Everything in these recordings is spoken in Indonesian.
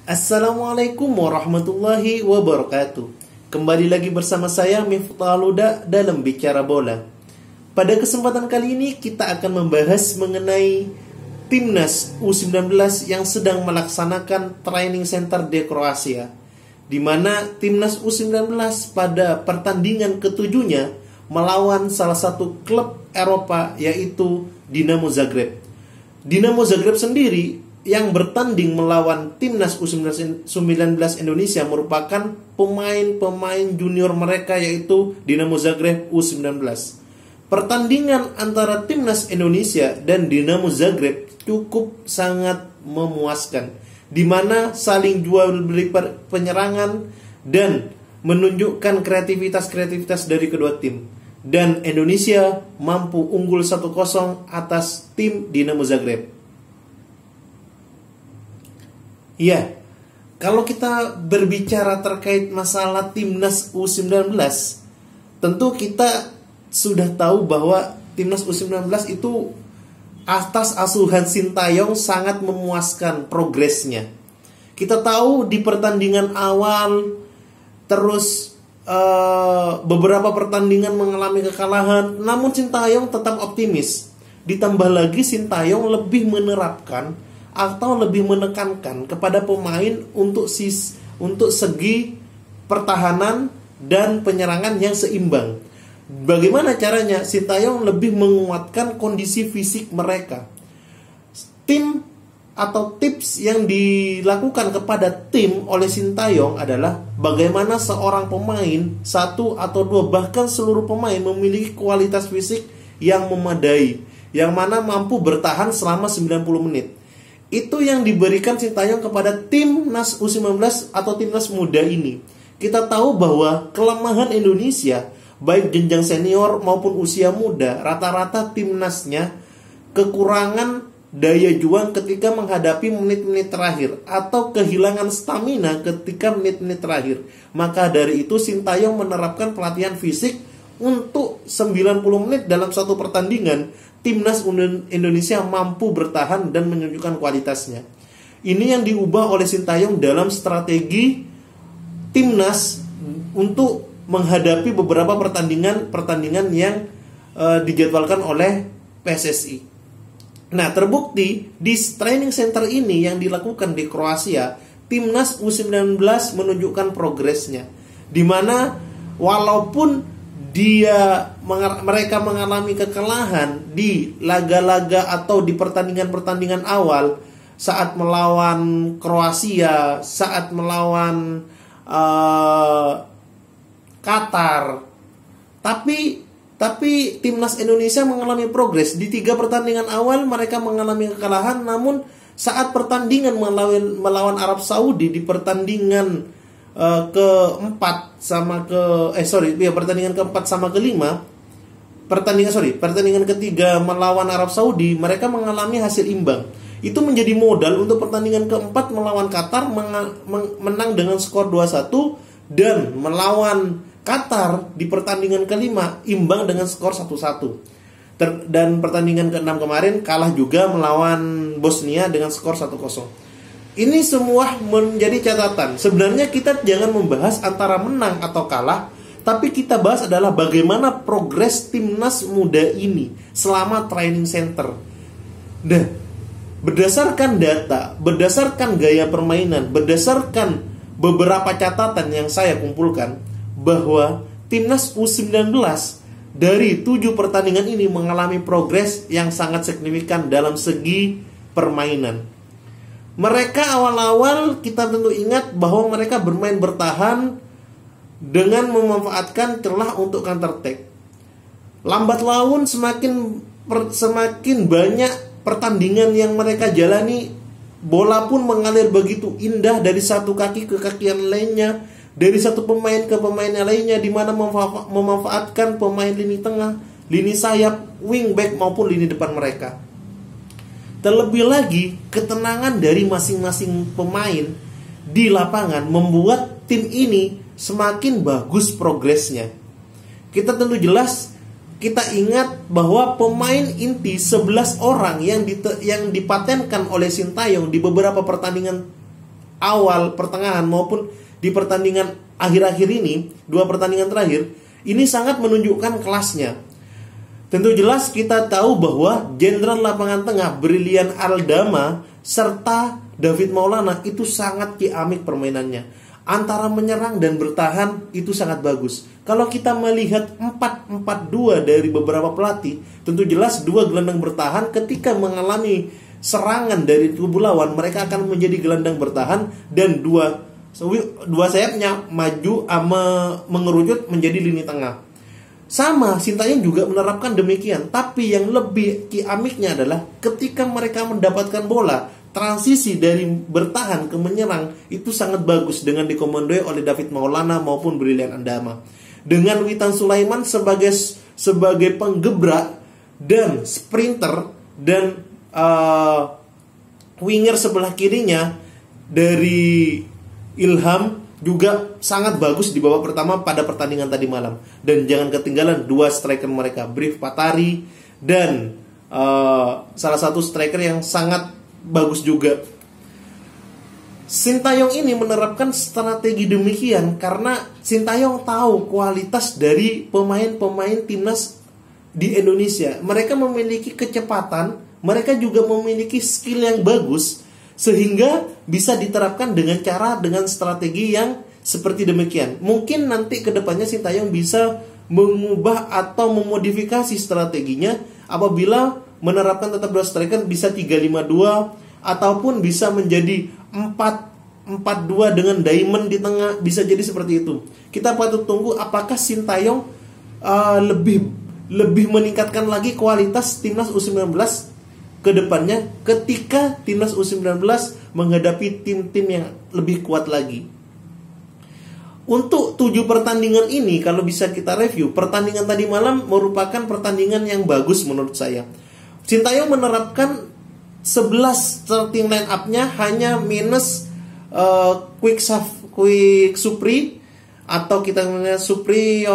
Assalamualaikum warahmatullahi wabarakatuh. Kembali lagi bersama saya Miftah Huda dalam Bicara Bola. Pada kesempatan kali ini kita akan membahas mengenai Timnas U19 yang sedang melaksanakan training center di Kroasia, di mana Timnas U19 pada pertandingan ketujuhnya melawan salah satu klub Eropa, yaitu Dinamo Zagreb. Dinamo Zagreb sendiri yang bertanding melawan Timnas U19 Indonesia merupakan pemain-pemain junior mereka, yaitu Dinamo Zagreb U19. Pertandingan antara Timnas Indonesia dan Dinamo Zagreb cukup sangat memuaskan, di mana saling jual beli penyerangan dan menunjukkan kreativitas dari kedua tim. Dan Indonesia mampu unggul 1-0 atas tim Dinamo Zagreb. Ya, kalau kita berbicara terkait masalah Timnas U19, tentu kita sudah tahu bahwa Timnas U19 itu atas asuhan Sintayong sangat memuaskan progresnya. Kita tahu di pertandingan awal, terus beberapa pertandingan mengalami kekalahan, namun Sintayong tetap optimis. Ditambah lagi Sintayong lebih menerapkan atau lebih menekankan kepada pemain untuk segi pertahanan dan penyerangan yang seimbang. Bagaimana caranya? Sintayong lebih menguatkan kondisi fisik mereka. Tim atau tips yang dilakukan kepada tim oleh Sintayong adalah bagaimana seorang pemain, satu atau dua, bahkan seluruh pemain memiliki kualitas fisik yang memadai, yang mana mampu bertahan selama 90 menit. Itu yang diberikan Sintayong kepada Timnas U19 atau Timnas muda ini. Kita tahu bahwa kelemahan Indonesia, baik jenjang senior maupun usia muda, rata-rata timnasnya kekurangan daya juang ketika menghadapi menit-menit terakhir, atau kehilangan stamina ketika menit-menit terakhir. Maka dari itu Sintayong menerapkan pelatihan fisik untuk 90 menit dalam satu pertandingan. Timnas Indonesia mampu bertahan dan menunjukkan kualitasnya. Ini yang diubah oleh Sintayong dalam strategi timnas untuk menghadapi beberapa pertandingan yang dijadwalkan oleh PSSI. Nah, terbukti di training center ini yang dilakukan di Kroasia, Timnas U19 menunjukkan progresnya, di mana walaupun mereka mengalami kekalahan di laga-laga atau di pertandingan-pertandingan awal saat melawan Kroasia, saat melawan Qatar, tapi Timnas Indonesia mengalami progres. Di 3 pertandingan awal mereka mengalami kekalahan, namun saat pertandingan melawan Arab Saudi di pertandingan pertandingan keempat sama kelima, pertandingan ketiga melawan Arab Saudi, mereka mengalami hasil imbang. Itu menjadi modal untuk pertandingan keempat melawan Qatar, menang dengan skor 2-1, dan melawan Qatar di pertandingan kelima imbang dengan skor 1-1. Dan pertandingan ke-6 kemarin kalah juga melawan Bosnia dengan skor 1-0. Ini semua menjadi catatan. Sebenarnya kita jangan membahas antara menang atau kalah, tapi kita bahas adalah bagaimana progres timnas muda ini selama training center. Nah, berdasarkan data, berdasarkan gaya permainan, berdasarkan beberapa catatan yang saya kumpulkan, bahwa timnas U19 dari 7 pertandingan ini mengalami progres yang sangat signifikan dalam segi permainan. Mereka awal-awal kita tentu ingat bahwa mereka bermain bertahan dengan memanfaatkan celah untuk counter attack. Lambat laun semakin banyak pertandingan yang mereka jalani, bola pun mengalir begitu indah dari satu kaki ke kaki yang lainnya, dari satu pemain ke pemain yang lainnya, di mana memanfaatkan pemain lini tengah, lini sayap, wingback maupun lini depan mereka. Terlebih lagi, ketenangan dari masing-masing pemain di lapangan membuat tim ini semakin bagus progresnya. Kita tentu jelas kita ingat bahwa pemain inti 11 orang yang dipatenkan oleh Sintayong di beberapa pertandingan awal, pertengahan maupun di pertandingan akhir-akhir ini, 2 pertandingan terakhir, ini sangat menunjukkan kelasnya. Tentu jelas kita tahu bahwa jenderal lapangan tengah Brilian Aldama serta David Maulana itu sangat ciamik permainannya. Antara menyerang dan bertahan itu sangat bagus. Kalau kita melihat 4-4-2 dari beberapa pelatih, tentu jelas 2 gelandang bertahan ketika mengalami serangan dari kubu lawan, mereka akan menjadi gelandang bertahan, dan dua sayapnya maju mengerucut menjadi lini tengah. Sama, Sintayong juga menerapkan demikian. Tapi yang lebih ciamiknya adalah ketika mereka mendapatkan bola, transisi dari bertahan ke menyerang itu sangat bagus dengan dikomandoi oleh David Maulana maupun Brilian Andama. Dengan Witan Sulaiman sebagai penggebrak dan sprinter, dan winger sebelah kirinya dari Ilham juga sangat bagus di babak pertama pada pertandingan tadi malam. Dan jangan ketinggalan 2 striker mereka, Brief Patari dan salah satu striker yang sangat bagus juga. Sintayong ini menerapkan strategi demikian karena Sintayong tahu kualitas dari pemain-pemain timnas di Indonesia. Mereka memiliki kecepatan, mereka juga memiliki skill yang bagus, sehingga bisa diterapkan dengan strategi yang seperti demikian. Mungkin nanti kedepannya Sintayong bisa mengubah atau memodifikasi strateginya apabila menerapkan tetap 2 striker, bisa 3-5-2 ataupun bisa menjadi 4-4-2 dengan diamond di tengah, bisa jadi seperti itu. Kita patut tunggu apakah Sintayong lebih meningkatkan lagi kualitas timnas U19 ke depannya ketika timnas U19 menghadapi tim-tim yang lebih kuat lagi. Untuk 7 pertandingan ini, kalau bisa kita review, pertandingan tadi malam merupakan pertandingan yang bagus menurut saya. Sintayong menerapkan 11 starting line up-nya hanya minus Quick Supri, atau kita melihat Supri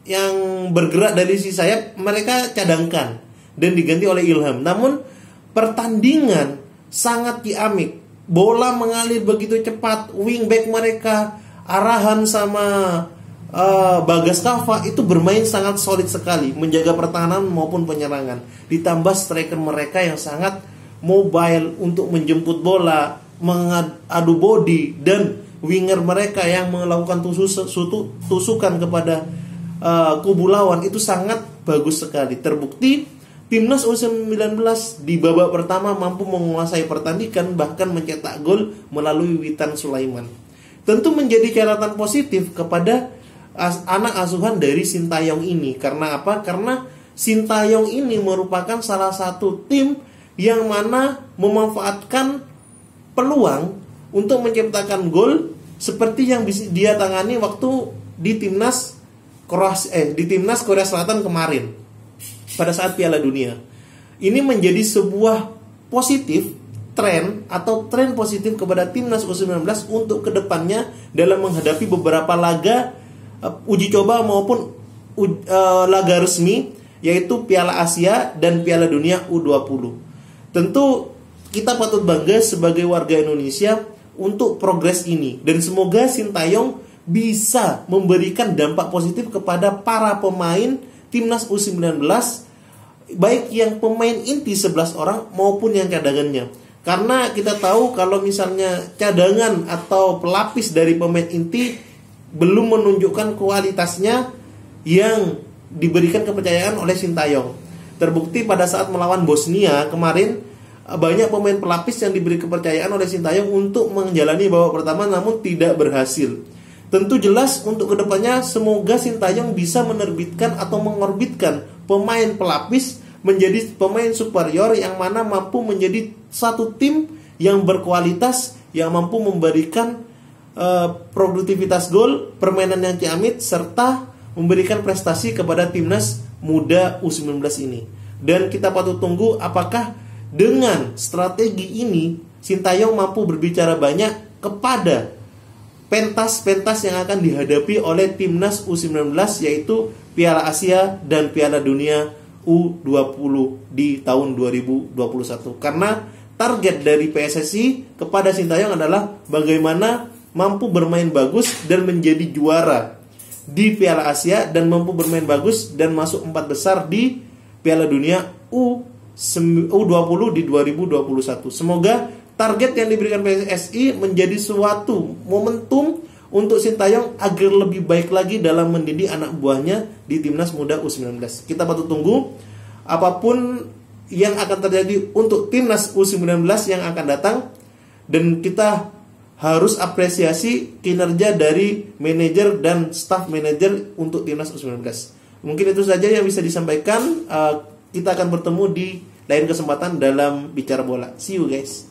yang bergerak dari sisi sayap, mereka cadangkan dan diganti oleh Ilham. Namun pertandingan sangat ciamik, bola mengalir begitu cepat, wingback mereka arahan sama Bagas Kava itu bermain sangat solid sekali, menjaga pertahanan maupun penyerangan. Ditambah striker mereka yang sangat mobile untuk menjemput bola, mengadu body, dan winger mereka yang melakukan tusukan kepada kubu lawan itu sangat bagus sekali. Terbukti timnas U19 di babak pertama mampu menguasai pertandingan, bahkan mencetak gol melalui Witan Sulaiman. Tentu menjadi catatan positif kepada anak asuhan dari Sintayong ini. Karena apa? Karena Sintayong ini merupakan salah satu tim yang mana memanfaatkan peluang untuk menciptakan gol seperti yang bisa dia tangani waktu di timnas Korea Selatan kemarin pada saat Piala Dunia. Ini menjadi sebuah positif tren positif kepada timnas U19 untuk kedepannya dalam menghadapi beberapa laga uji coba maupun laga resmi, yaitu Piala Asia dan Piala Dunia U20. Tentu kita patut bangga sebagai warga Indonesia untuk progres ini, dan semoga Sintayong bisa memberikan dampak positif kepada para pemain timnas U19, baik yang pemain inti 11 orang maupun yang cadangannya. Karena kita tahu kalau misalnya cadangan atau pelapis dari pemain inti belum menunjukkan kualitasnya yang diberikan kepercayaan oleh Sintayong. Terbukti pada saat melawan Bosnia kemarin, banyak pemain pelapis yang diberi kepercayaan oleh Sintayong untuk menjalani babak pertama namun tidak berhasil. Tentu jelas untuk kedepannya semoga Sintayong bisa menerbitkan atau mengorbitkan pemain pelapis menjadi pemain superior yang mana mampu menjadi satu tim yang berkualitas, yang mampu memberikan produktivitas gol, permainan yang ciamik, serta memberikan prestasi kepada timnas muda U19 ini. Dan kita patut tunggu apakah dengan strategi ini Sintayong mampu berbicara banyak kepada pentas-pentas yang akan dihadapi oleh timnas U19, yaitu Piala Asia dan Piala Dunia U20 di tahun 2021. Karena target dari PSSI kepada Sintayong adalah bagaimana mampu bermain bagus dan menjadi juara di Piala Asia, dan mampu bermain bagus dan masuk 4 besar di Piala Dunia U20 di 2021. Semoga target yang diberikan PSSI menjadi suatu momentum untuk Sintayong agar lebih baik lagi dalam mendidik anak buahnya di Timnas Muda U19. Kita patut tunggu apapun yang akan terjadi untuk Timnas U19 yang akan datang, dan kita harus apresiasi kinerja dari manajer dan staff manajer untuk Timnas U19. Mungkin itu saja yang bisa disampaikan. Kita akan bertemu di lain kesempatan dalam Bicara Bola. See you guys.